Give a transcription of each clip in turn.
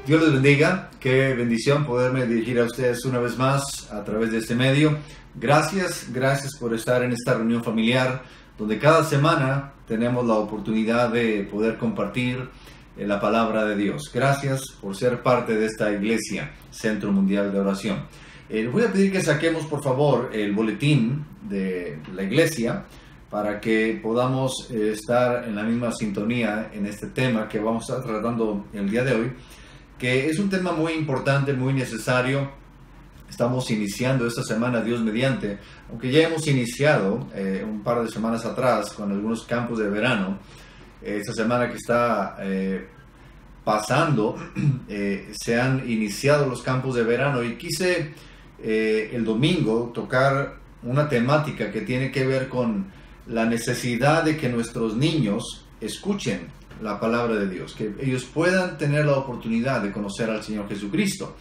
Dios les bendiga, qué bendición poderme dirigir a ustedes una vez más a través de este medio. Gracias por estar en esta reunión familiar, donde cada semana tenemos la oportunidad de poder compartir la palabra de Dios. Gracias por ser parte de esta iglesia, Centro Mundial de Oración. Voy a pedir que saquemos por favor el boletín de la iglesia para que podamos estar en la misma sintonía en este tema que vamos a estar tratando el día de hoy, que es un tema muy importante, muy necesario. Estamos iniciando esta semana, Dios mediante, aunque ya hemos iniciado un par de semanas atrás con algunos campos de verano. Esta semana que está pasando, se han iniciado los campos de verano y quise el domingo tocar una temática que tiene que ver con la necesidad de que nuestros niños escuchen la palabra de Dios, que ellos puedan tener la oportunidad de conocer al Señor Jesucristo.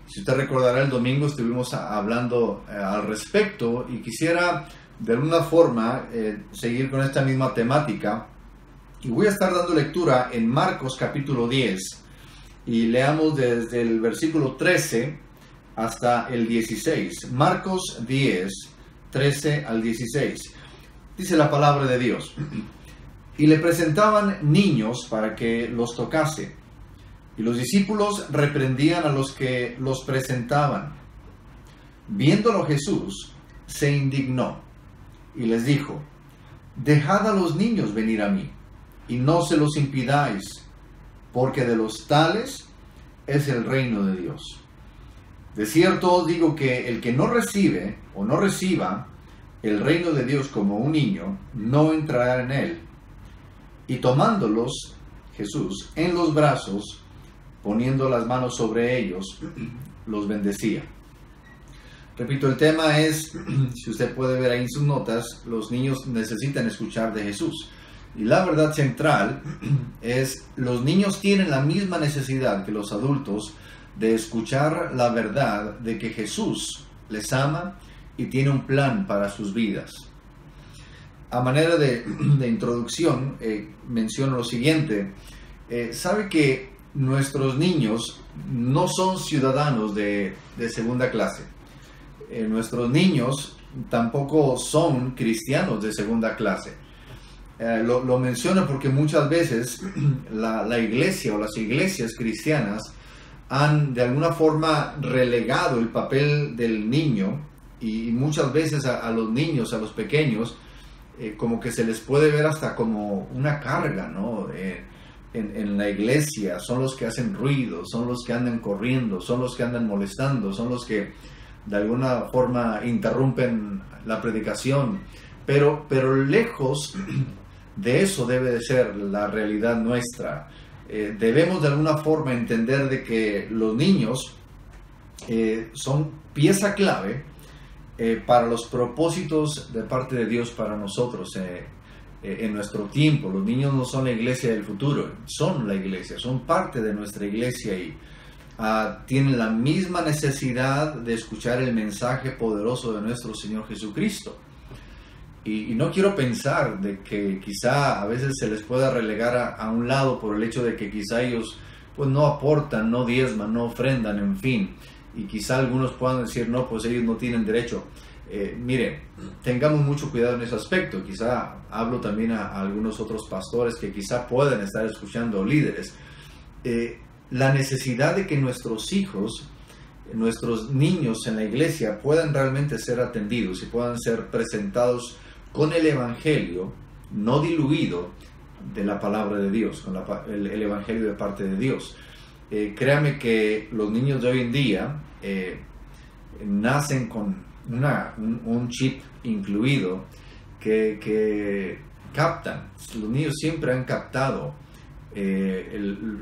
Si usted recordará, el domingo estuvimos hablando al respecto y quisiera de alguna forma seguir con esta misma temática, y voy a estar dando lectura en Marcos capítulo 10 y leamos desde el versículo 13 hasta el 16. Marcos 10, 13 al 16. Dice la palabra de Dios: y le presentaban niños para que los tocase, y los discípulos reprendían a los que los presentaban. Viéndolo Jesús, se indignó y les dijo: dejad a los niños venir a mí, y no se los impidáis, porque de los tales es el reino de Dios. De cierto os digo que el que no recibe o no reciba el reino de Dios como un niño, no entrará en él. Y tomándolos Jesús en los brazos, poniendo las manos sobre ellos, los bendecía. Repito, el tema es, si usted puede ver ahí en sus notas, los niños necesitan escuchar de Jesús. Y la verdad central es, los niños tienen la misma necesidad que los adultos de escuchar la verdad de que Jesús les ama y tiene un plan para sus vidas. A manera de introducción, menciono lo siguiente. Sabe que nuestros niños no son ciudadanos de segunda clase. Nuestros niños tampoco son cristianos de segunda clase. Lo menciono porque muchas veces la iglesia o las iglesias cristianas han de alguna forma relegado el papel del niño, y muchas veces a los niños, a los pequeños, como que se les puede ver hasta como una carga, ¿no? En la iglesia son los que hacen ruido, son los que andan corriendo, son los que andan molestando, son los que de alguna forma interrumpen la predicación, pero lejos de eso debe de ser la realidad nuestra. Debemos de alguna forma entender de que los niños son pieza clave para los propósitos de parte de Dios para nosotros en nuestro tiempo. Los niños no son la iglesia del futuro, son la iglesia, son parte de nuestra iglesia y tienen la misma necesidad de escuchar el mensaje poderoso de nuestro Señor Jesucristo. Y no quiero pensar de que quizá a veces se les pueda relegar a un lado por el hecho de que quizá ellos pues no aportan, no diezman, no ofrendan, en fin. Y quizá algunos puedan decir, no, pues ellos no tienen derecho. Mire, tengamos mucho cuidado en ese aspecto. Quizá hablo también a algunos otros pastores que quizá puedan estar escuchando, líderes. La necesidad de que nuestros hijos, nuestros niños en la iglesia puedan realmente ser atendidos y puedan ser presentados con el evangelio no diluido de la palabra de Dios, con el evangelio de parte de Dios. Créame que los niños de hoy en día nacen con un chip incluido que captan. Los niños siempre han captado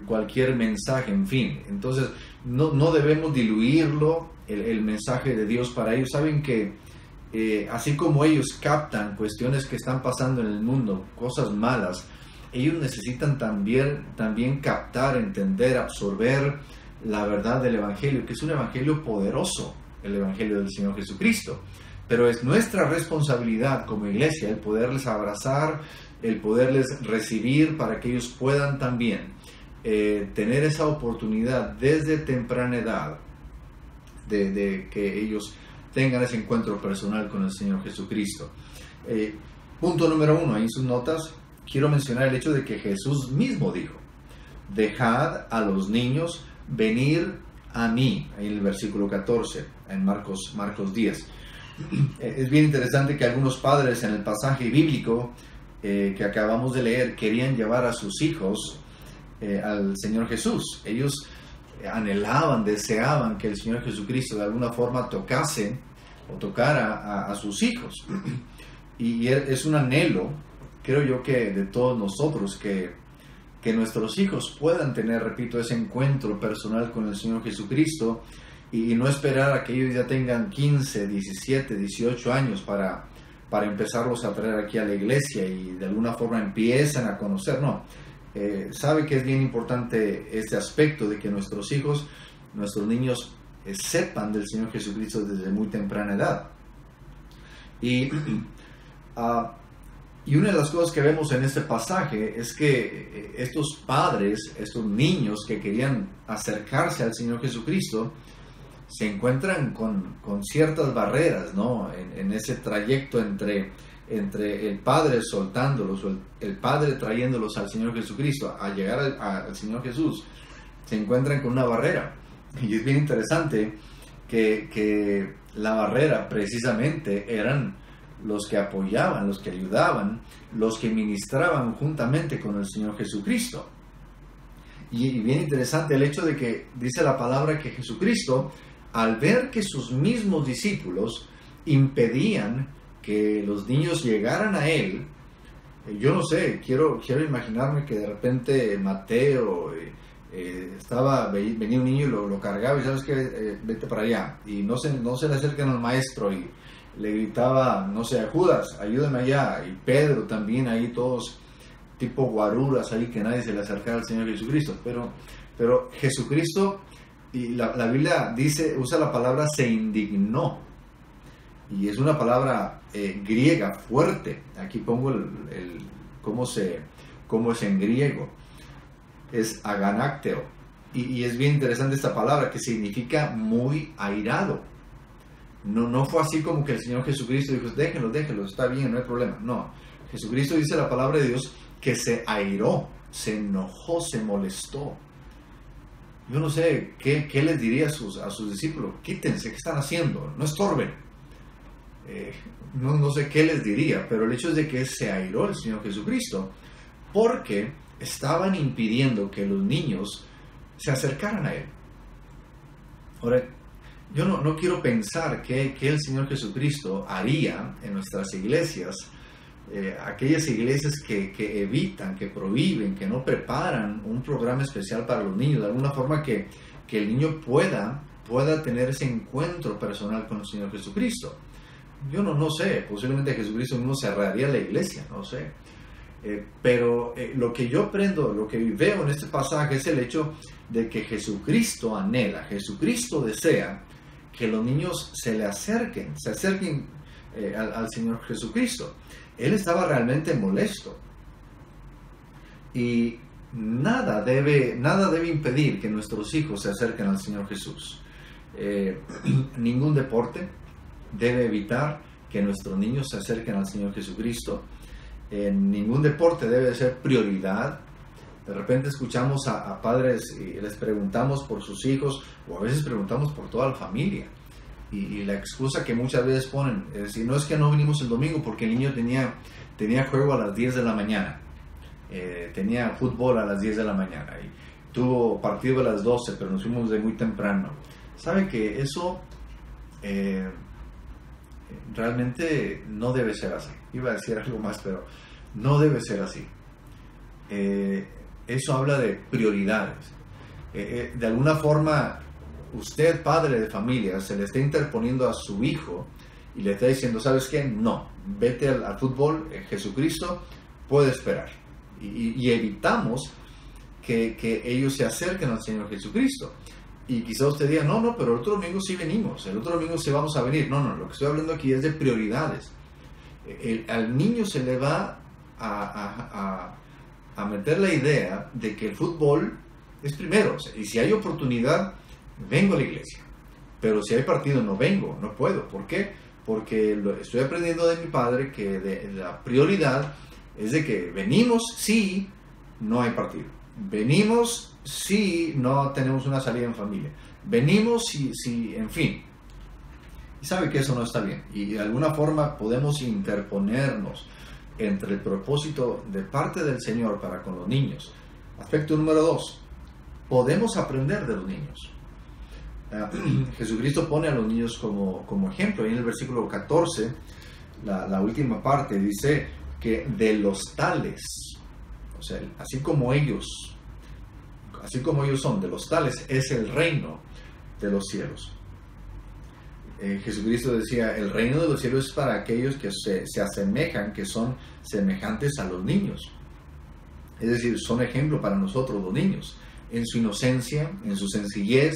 cualquier mensaje, en fin. Entonces no debemos diluirlo, el mensaje de Dios para ellos. Saben que así como ellos captan cuestiones que están pasando en el mundo, cosas malas, ellos necesitan también captar, entender, absorber la verdad del evangelio, que es un evangelio poderoso, el evangelio del Señor Jesucristo. Pero es nuestra responsabilidad como iglesia el poderles abrazar, el poderles recibir para que ellos puedan también tener esa oportunidad desde temprana edad de que ellos tengan ese encuentro personal con el Señor Jesucristo. Punto número 1, ahí en sus notas, quiero mencionar el hecho de que Jesús mismo dijo: dejad a los niños venir a mí, ahí en el versículo 14, en Marcos 10. Es bien interesante que algunos padres en el pasaje bíblico que acabamos de leer querían llevar a sus hijos al Señor Jesús. Ellos anhelaban, deseaban que el Señor Jesucristo de alguna forma tocara a sus hijos. Y es un anhelo, creo yo, que de todos nosotros, que nuestros hijos puedan tener, repito, ese encuentro personal con el Señor Jesucristo, y no esperar a que ellos ya tengan 15, 17, 18 años para empezarlos a traer aquí a la iglesia y de alguna forma empiezan a conocer. No, sabe que es bien importante este aspecto de que nuestros hijos, nuestros niños sepan del Señor Jesucristo desde muy temprana edad. Y una de las cosas que vemos en este pasaje es que estos padres, estos niños que querían acercarse al Señor Jesucristo, se encuentran con ciertas barreras, ¿no? En ese trayecto entre el Padre soltándolos o el Padre trayéndolos al Señor Jesucristo, a llegar al Señor Jesús, se encuentran con una barrera. Y es bien interesante que la barrera precisamente eran los que apoyaban, los que ayudaban, los que ministraban juntamente con el Señor Jesucristo. Y bien interesante el hecho de que dice la palabra que Jesucristo, al ver que sus mismos discípulos impedían que los niños llegaran a Él, yo no sé, quiero imaginarme que de repente Mateo venía un niño y lo cargaba y sabes que vete para allá, y no se le acercan al maestro y le gritaba, no sé, a Judas, ayúdame allá, y Pedro también, ahí todos tipo guaruras ahí, que nadie se le acercara al Señor Jesucristo. Pero Jesucristo, y la Biblia usa la palabra se indignó, y es una palabra griega fuerte. Aquí pongo cómo es en griego, es aganakteo, y es bien interesante esta palabra que significa muy airado. No fue así como que el Señor Jesucristo dijo, déjenlo, está bien, no hay problema. No, Jesucristo, dice la palabra de Dios, que se airó, se enojó, se molestó. Yo no sé qué les diría a sus discípulos: quítense, ¿qué están haciendo? No estorben. No sé qué les diría, pero el hecho es de que se airó el Señor Jesucristo porque estaban impidiendo que los niños se acercaran a Él. Ahora, yo no quiero pensar que el Señor Jesucristo haría en nuestras iglesias, aquellas iglesias que evitan, que prohíben, que no preparan un programa especial para los niños, de alguna forma que el niño pueda tener ese encuentro personal con el Señor Jesucristo. Yo no sé, posiblemente Jesucristo mismo cerraría la iglesia, no sé. Pero lo que yo aprendo, lo que veo en este pasaje es el hecho de que Jesucristo anhela, Jesucristo desea que los niños se acerquen al Señor Jesucristo. Él estaba realmente molesto. Y nada debe impedir que nuestros hijos se acerquen al Señor Jesús. Ningún deporte debe evitar que nuestros niños se acerquen al Señor Jesucristo. Ningún deporte debe ser prioridad. De repente escuchamos a padres y les preguntamos por sus hijos, o a veces preguntamos por toda la familia. Y la excusa que muchas veces ponen es decir, no es que no vinimos el domingo porque el niño tenía juego a las 10 de la mañana. Tenía fútbol a las 10 de la mañana y tuvo partido a las 12, pero nos fuimos de muy temprano. ¿Sabe que eso realmente no debe ser así? Iba a decir algo más, pero no debe ser así. Eso habla de prioridades. De alguna forma, usted, padre de familia, se le está interponiendo a su hijo y le está diciendo, ¿sabes qué? No, vete al fútbol, Jesucristo puede esperar. Y evitamos que ellos se acerquen al Señor Jesucristo. Y quizá usted diga, no, pero el otro domingo sí venimos, el otro domingo sí vamos a venir. No, lo que estoy hablando aquí es de prioridades. Al niño se le va a meter la idea de que el fútbol es primero. O sea, y si hay oportunidad, vengo a la iglesia. Pero si hay partido, no vengo, no puedo. ¿Por qué? Porque estoy aprendiendo de mi padre que la prioridad es de que venimos si no hay partido. Venimos si no tenemos una salida en familia. Venimos si en fin. Y sabe que eso no está bien. Y de alguna forma podemos interponernos entre el propósito de parte del Señor para con los niños. Aspecto número 2. Podemos aprender de los niños. Jesucristo pone a los niños como ejemplo. Y en el versículo 14, la última parte, dice que de los tales, o sea, así como ellos son, de los tales es el reino de los cielos. Jesucristo decía, el reino de los cielos es para aquellos que se asemejan, que son semejantes a los niños. Es decir, son ejemplo para nosotros los niños, en su inocencia, en su sencillez,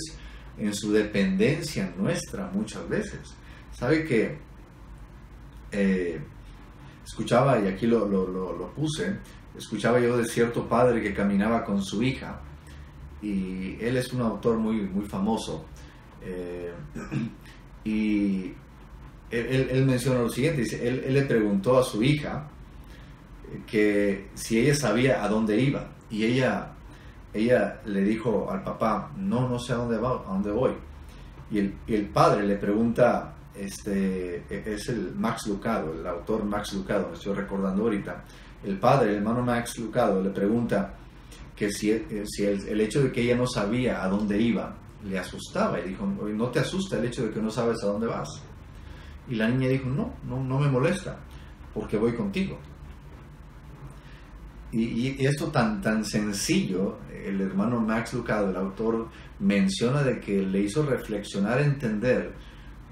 en su dependencia nuestra muchas veces. ¿Sabe que escuchaba, y aquí lo puse, escuchaba yo de cierto padre que caminaba con su hija, y él es un autor muy, muy famoso, y él menciona lo siguiente, dice, él le preguntó a su hija que si ella sabía a dónde iba, y ella le dijo al papá, no sé a dónde voy. Y el padre le pregunta, es el Max Lucado, el autor Max Lucado, me estoy recordando ahorita. El padre, el hermano Max Lucado, le pregunta que si el hecho de que ella no sabía a dónde iba le asustaba, y dijo, ¿no te asusta el hecho de que no sabes a dónde vas? Y la niña dijo, no me molesta, porque voy contigo. Y esto tan sencillo, el hermano Max Lucado, el autor, menciona de que le hizo reflexionar, entender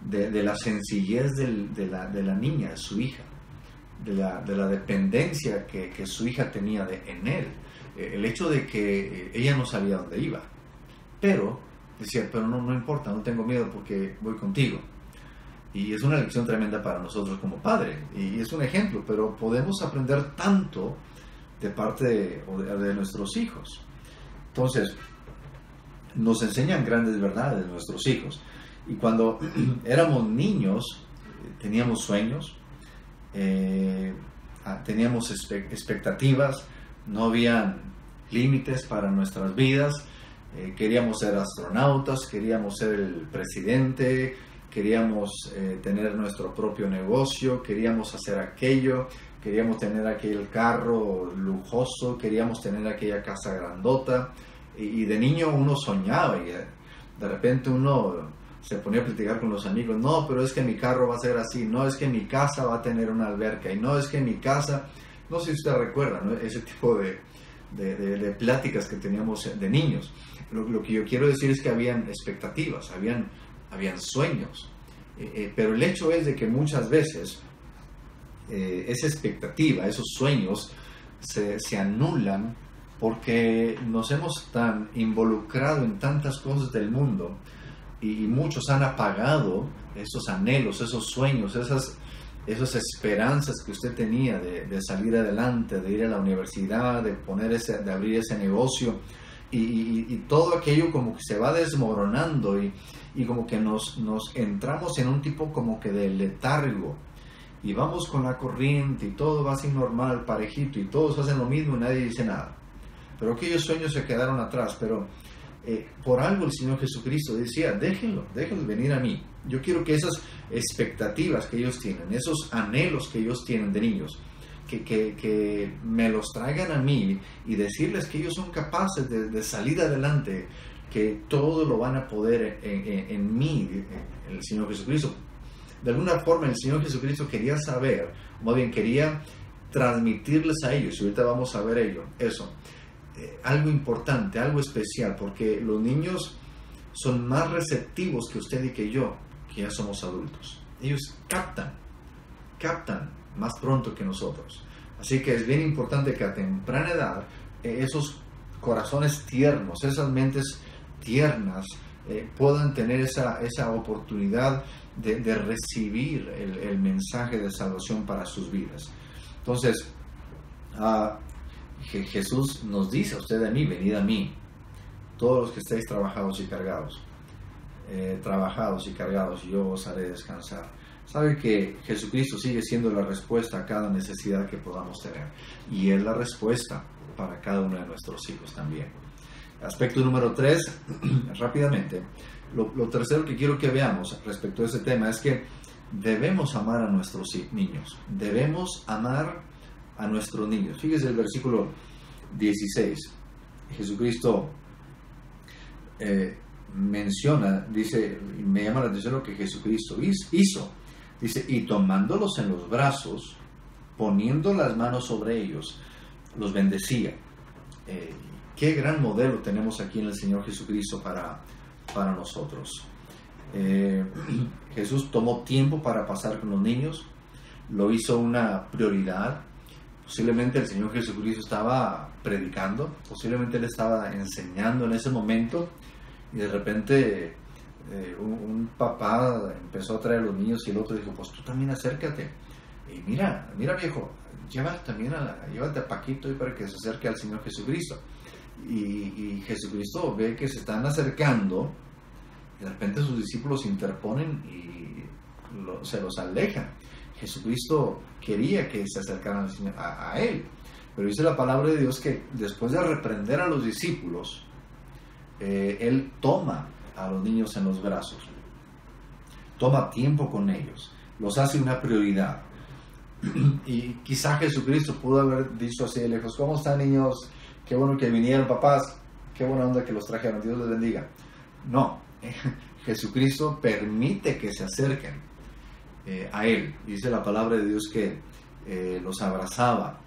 de la sencillez de la niña, su hija, de la dependencia que su hija tenía en él, el hecho de que ella no sabía dónde iba, pero decía, pero no importa, no tengo miedo porque voy contigo. Y es una lección tremenda para nosotros como padre, y es un ejemplo, pero podemos aprender tanto de parte de nuestros hijos. Entonces, nos enseñan grandes verdades nuestros hijos. Y cuando éramos niños, teníamos sueños, teníamos expectativas, no había límites para nuestras vidas. Queríamos ser astronautas, queríamos ser el presidente, queríamos tener nuestro propio negocio, queríamos hacer aquello, queríamos tener aquel carro lujoso, queríamos tener aquella casa grandota, y de niño uno soñaba, y de repente uno se ponía a platicar con los amigos, no, pero es que mi carro va a ser así, no, es que mi casa va a tener una alberca, y no, es que mi casa, no sé si usted recuerda, ¿no? Ese tipo de pláticas que teníamos de niños. Lo que yo quiero decir es que habían expectativas, habían sueños, pero el hecho es de que muchas veces esa expectativa, esos sueños se anulan porque nos hemos tan involucrado en tantas cosas del mundo, y muchos han apagado esos anhelos, esos sueños, esas esperanzas que usted tenía de salir adelante, de ir a la universidad, de abrir ese negocio, y todo aquello como que se va desmoronando, y como que nos entramos en un tipo como que de letargo, y vamos con la corriente, y todo va así normal, parejito, y todos hacen lo mismo y nadie dice nada. Pero aquellos sueños se quedaron atrás, pero por algo el Señor Jesucristo decía, déjenlos venir a mí. Yo quiero que esas expectativas que ellos tienen, esos anhelos que ellos tienen de niños, que me los traigan a mí, y decirles que ellos son capaces de salir adelante, que todo lo van a poder en mí, el Señor Jesucristo. De alguna forma el Señor Jesucristo quería saber, o más bien quería transmitirles a ellos, y ahorita vamos a ver eso, algo importante, algo especial, porque los niños son más receptivos que usted y que yo, que ya somos adultos. Ellos captan más pronto que nosotros. Así que es bien importante que a temprana edad esos corazones tiernos, esas mentes tiernas puedan tener esa oportunidad de recibir el mensaje de salvación para sus vidas. Entonces, Jesús nos dice a usted, a mí, venid a mí. todos los que estéis trabajados y cargados, yo os haré descansar. Sabe que Jesucristo sigue siendo la respuesta a cada necesidad que podamos tener, y es la respuesta para cada uno de nuestros hijos también. Aspecto número 3, rápidamente, lo tercero que quiero que veamos respecto a ese tema es que debemos amar a nuestros niños. Debemos amar a nuestros niños. Fíjese el versículo 16. Jesucristo menciona, dice, me llama la atención lo que Jesucristo hizo. Dice, y tomándolos en los brazos, poniendo las manos sobre ellos, los bendecía. Qué gran modelo tenemos aquí en el Señor Jesucristo para nosotros. Jesús tomó tiempo para pasar con los niños, lo hizo una prioridad. Posiblemente el Señor Jesucristo estaba predicando, posiblemente Él estaba enseñando en ese momento, y de repente un papá empezó a traer a los niños y el otro dijo, pues tú también acércate. Y mira viejo, llévate a Paquito y para que se acerque al Señor Jesucristo. Y Jesucristo ve que se están acercando, y de repente sus discípulos se interponen y se los alejan. Jesucristo quería que se acercaran a Él, pero dice la palabra de Dios que después de reprender a los discípulos, Él toma a los niños en los brazos, toma tiempo con ellos, los hace una prioridad. Y quizá Jesucristo pudo haber dicho así de lejos, ¿cómo están, niños? Qué bueno que vinieron, papás, qué buena onda que los trajeron, Dios les bendiga. No, Jesucristo permite que se acerquen a Él. Dice la palabra de Dios que los abrazaba,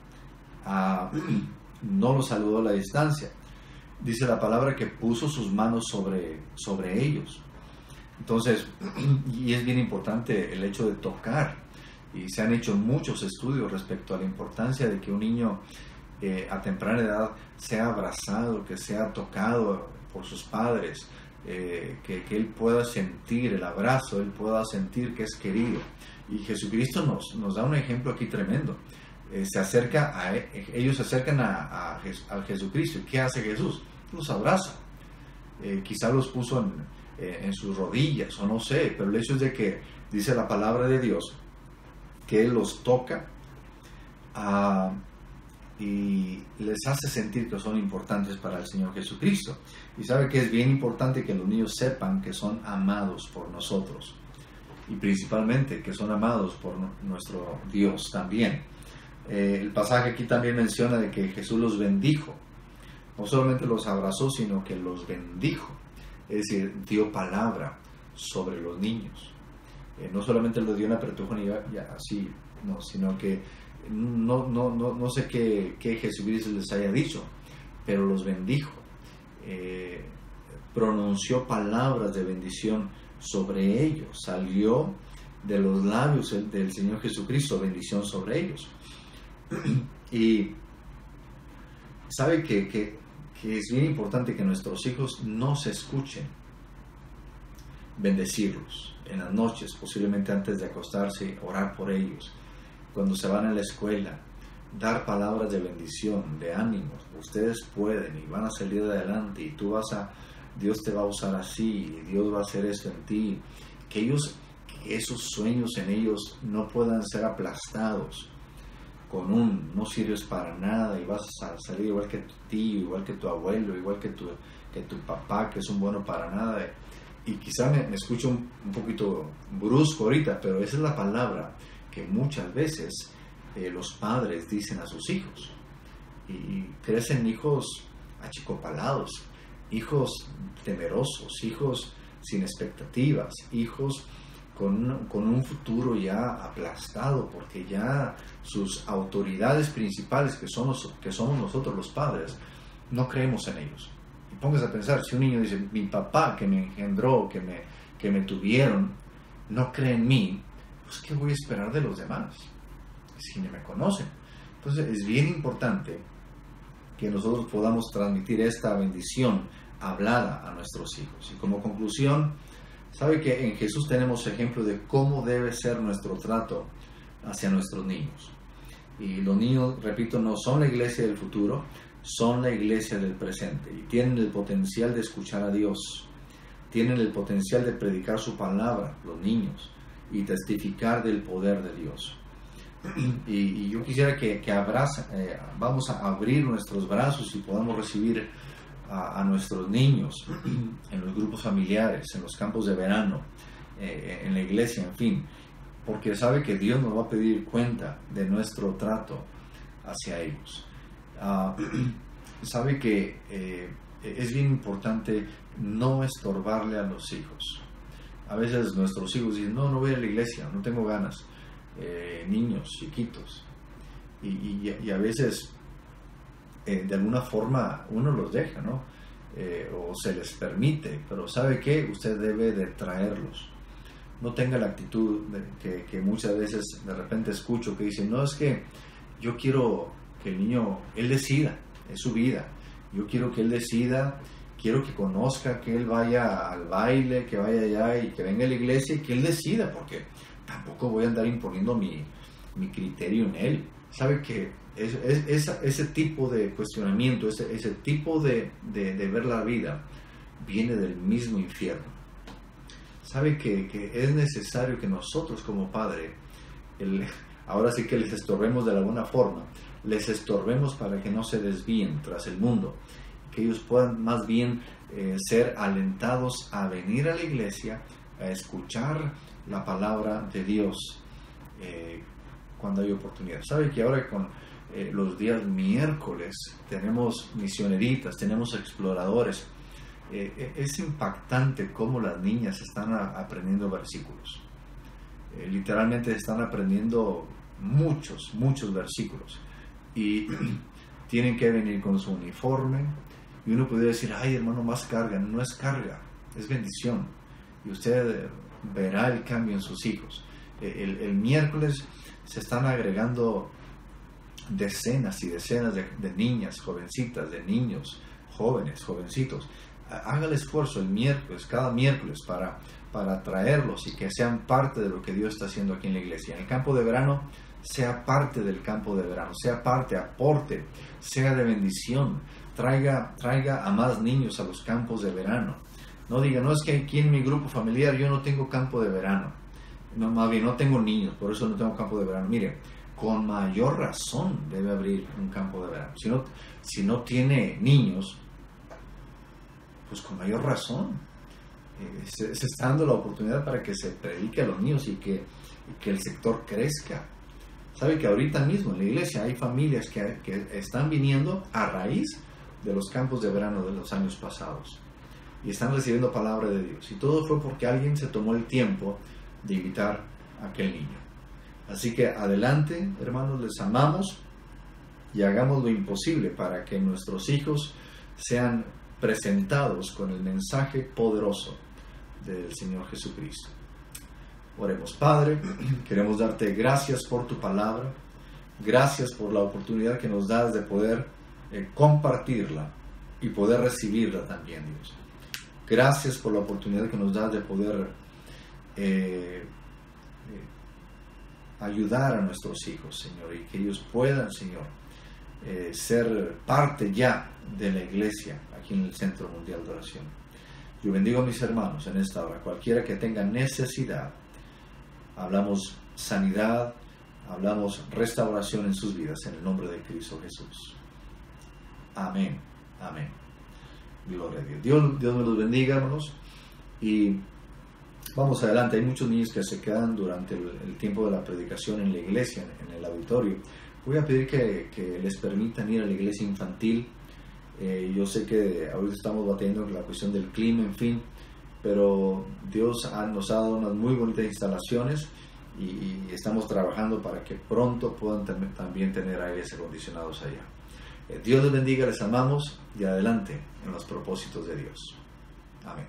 no los saludó a la distancia. Dice la palabra que puso sus manos sobre ellos. Entonces, y es bien importante el hecho de tocar, y se han hecho muchos estudios respecto a la importancia de que un niño a temprana edad sea abrazado, que sea tocado por sus padres, que él pueda sentir el abrazo, él pueda sentir que es querido. Y Jesucristo nos da un ejemplo aquí tremendo. Ellos se acercan a Jesucristo. ¿Y qué hace Jesús? Los abraza. Quizá los puso en sus rodillas, o no sé, pero el hecho es de que dice la palabra de Dios que Él los toca y les hace sentir que son importantes para el Señor Jesucristo. Y sabe que es bien importante que los niños sepan que son amados por nosotros, y principalmente que son amados por nuestro Dios también. El pasaje aquí también menciona de que Jesús los bendijo. No solamente los abrazó, sino que los bendijo. Es decir, dio palabra sobre los niños. No solamente les dio una apertura así, no, sino que no sé qué Jesucristo les haya dicho, pero los bendijo. Pronunció palabras de bendición sobre ellos. Salió de los labios del Señor Jesucristo bendición sobre ellos. Y sabe que es bien importante que nuestros hijos no se escuchen bendecirlos en las noches, posiblemente antes de acostarse, orar por ellos, cuando se van a la escuela, dar palabras de bendición, de ánimos. Ustedes pueden y van a salir adelante, y Dios te va a usar así, y Dios va a hacer esto en ti. Que esos sueños en ellos no puedan ser aplastados con no sirves para nada y vas a salir igual que tu tío, igual que tu abuelo, igual que tu papá, que es un bueno para nada. Y quizá me escucho un poquito brusco ahorita, pero esa es la palabra que muchas veces los padres dicen a sus hijos. Y crecen hijos achicopalados, hijos temerosos, hijos sin expectativas, hijos con un futuro ya aplastado, porque ya sus autoridades principales, que somos nosotros los padres, no creemos en ellos. Y póngase a pensar, si un niño dice, mi papá que me engendró, que me tuvieron, no cree en mí, pues ¿qué voy a esperar de los demás si ni me conocen? Entonces es bien importante que nosotros podamos transmitir esta bendición hablada a nuestros hijos. Y como conclusión, sabe que en Jesús tenemos ejemplo de cómo debe ser nuestro trato hacia nuestros niños. Y los niños, repito, no son la iglesia del futuro, son la iglesia del presente y tienen el potencial de escuchar a Dios, tienen el potencial de predicar su palabra, los niños, y testificar del poder de Dios. Y yo quisiera que vamos a abrir nuestros brazos y podamos recibir a nuestros niños en los grupos familiares, en los campos de verano, en la iglesia, en fin, porque sabe que Dios nos va a pedir cuenta de nuestro trato hacia ellos. Sabe que es bien importante no estorbarle a los hijos. A veces nuestros hijos dicen, no voy a la iglesia, no tengo ganas. Niños chiquitos, y a veces de alguna forma uno los deja, ¿no? O se les permite, pero ¿sabe qué? Usted debe de traerlos. No tenga la actitud que muchas veces de repente escucho que dicen, no, es que yo quiero que el niño, él decida, es su vida, yo quiero que él decida, quiero que conozca, que él vaya al baile, que vaya allá y que venga a la iglesia y que él decida, porque tampoco voy a andar imponiendo mi criterio en él. Sabe que ese tipo de cuestionamiento, ese tipo de ver la vida viene del mismo infierno. Sabe que es necesario que nosotros como padre, ahora sí que les estorbemos de alguna forma, les estorbemos para que no se desvíen tras el mundo, que ellos puedan más bien ser alentados a venir a la iglesia, a escuchar la palabra de Dios cuando hay oportunidad. Sabe que ahora con los días miércoles tenemos misioneritas, tenemos exploradores. Es impactante cómo las niñas están aprendiendo versículos. Literalmente están aprendiendo muchos versículos y tienen que venir con su uniforme, y uno podría decir, ay hermano, más carga. No es carga, es bendición, y usted verá el cambio en sus hijos. El miércoles se están agregando decenas y decenas de niñas, jovencitas, de niños, jóvenes, jovencitos. Haga el esfuerzo el miércoles, cada miércoles, para traerlos y que sean parte de lo que Dios está haciendo aquí en la iglesia. En el campo de verano, sea parte del campo de verano, sea parte, aporte, sea de bendición, traiga a más niños a los campos de verano. No diga, no, es que aquí en mi grupo familiar yo no tengo campo de verano. No, más bien, no tengo niños, por eso no tengo campo de verano. Mire, con mayor razón debe abrir un campo de verano. Si no tiene niños, pues con mayor razón. Se está dando la oportunidad para que se predique a los niños y que el sector crezca. Sabe que ahorita mismo en la iglesia hay familias que están viniendo a raíz de los campos de verano de los años pasados y están recibiendo palabra de Dios, y todo fue porque alguien se tomó el tiempo de invitar a aquel niño. Así que adelante, hermanos, les amamos y hagamos lo imposible para que nuestros hijos sean presentados con el mensaje poderoso del Señor Jesucristo. Oremos. Padre, queremos darte gracias por tu palabra, gracias por la oportunidad que nos das de poder compartirla y poder recibirla también, Dios. Gracias por la oportunidad que nos das de poder ayudar a nuestros hijos, Señor, y que ellos puedan, Señor, ser parte ya de la iglesia aquí en el Centro Mundial de Oración. Yo bendigo a mis hermanos en esta hora, cualquiera que tenga necesidad. Hablamos sanidad, hablamos restauración en sus vidas en el nombre de Cristo Jesús. Amén, amén. Gloria a Dios. Dios me los bendiga, hermanos. Y vamos adelante. Hay muchos niños que se quedan durante el tiempo de la predicación en la iglesia, en el auditorio. Voy a pedir que les permitan ir a la iglesia infantil. Yo sé que ahorita estamos batallando con la cuestión del clima, en fin, pero Dios nos ha dado unas muy bonitas instalaciones y estamos trabajando para que pronto puedan también tener aires acondicionados allá. Dios les bendiga, les amamos y adelante en los propósitos de Dios. Amén.